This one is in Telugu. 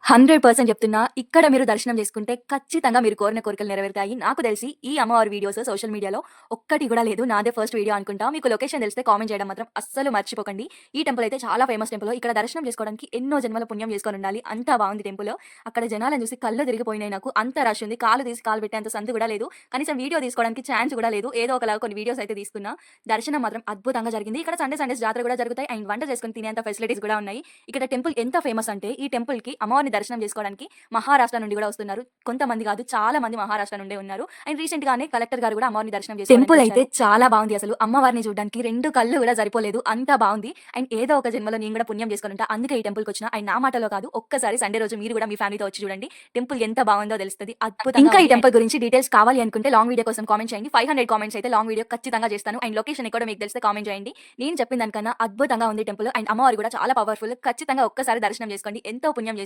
100% చెప్తున్నా. ఇక్కడ మీరు దర్శనం చేసుకుంటే ఖచ్చితంగా మీరు కోరిన కోరికలు నెరవేరుతాయి. నాకు తెలిసి ఈ అమ్మవారి వీడియోస్ సోషల్ మీడియాలో ఒక్కటి కూడా లేదు. నాదే ఫస్ట్ వీడియో అనుకుంటా. మీకు లొకేషన్ తెలిస్తే కామెంట్ చేయడం మాత్రం అస్సలు మర్చిపోకండి. ఈ టెంపుల్ అయితే చాలా ఫేమస్ టెంపుల్. ఇక్కడ దర్శనం చేసుకోవడానికి ఎన్నో జన్మల పుణ్యం చేసుకొని ఉండాలి. అంత బాగుంది టెంపుల్. అక్కడ జనాలను చూసి కళ్ళు తిరిగిపోయినాయి నాకు. అంత రష్ ఉంది. కాలు తీసి కాలు పెట్టేంత సందు కూడా లేదు. కనీసం వీడియో తీసుకోవడానికి ఛాన్స్ కూడా లేదు. ఏదో ఒకలాగా కొన్ని వీడియోస్ అయితే తీసుకున్నా. దర్శనం మాత్రం అద్భుతంగా జరిగింది. ఇక్కడ సండేస్ జాతర కూడా జరుగుతాయి. అండ్ వంట చేసుకొని తినేంత ఫెసిలిటీస్ కూడా ఉన్నాయి. ఇక్కడ టెంపుల్ ఎంత ఫేమస్ అంటే ఈ టెంపుల్ కి అమ్మవారిని దర్శనం చేసుకోవడానికి మహారాష్ట్ర నుండి కూడా వస్తున్నారు. కొంతమంది కాదు, చాలా మంది మహారాష్ట్ర నుండే ఉన్నారు. అండ్ రీసెంట్ గానే కలెక్టర్ గారు కూడా అమ్మవారిని దర్శనం చేసుకోవడానికి టెంపుల్ అయితే చాలా బాగుంది. అసలు అమ్మవారిని చూడడానికి 2 కళ్ళు కూడా సరిపోలేదు. అంత బాగుంది. అండ్ ఏదో ఒక జన్మలో నేను కూడా పుణ్యం చేసుకొని ఉంటా. అందుకే ఈ టెంపుల్కి వచ్చిన. అండ్ నా మాటలో కాదు, ఒక్కసారి సండే రోజు మీరు కూడా మీ ఫ్యామిలీతో వచ్చి చూడండి. టెంపుల్ ఎంత బాగుందో తెలుస్తుంది. అద్భుతంగా. ఇంకా ఈ టెంపుల్ గురించి డీటెయిల్స్ కావాలి అనుకుంటే లాంగ్ వీడియో కోసం కామెంట్ చేయండి. 500 కామెంట్స్ అయితే లాంగ్ వీడియో ఖచ్చితంగా చేస్తాను. అండ్ లొకేషన్ ఎక్కడో మీకు తెలిస్తే కామెంట్ చేయండి. నేను చెప్పిన దానికన్నా అద్భుతంగా ఉంది టెంపుల్. అండ్ అమ్మవారు కూడా చాలా పవర్ఫుల్. ఖచ్చితంగా ఒక్కసారి దర్శనం చేసుకోండి. ఎంతో పుణ్యం చేసుకోండి.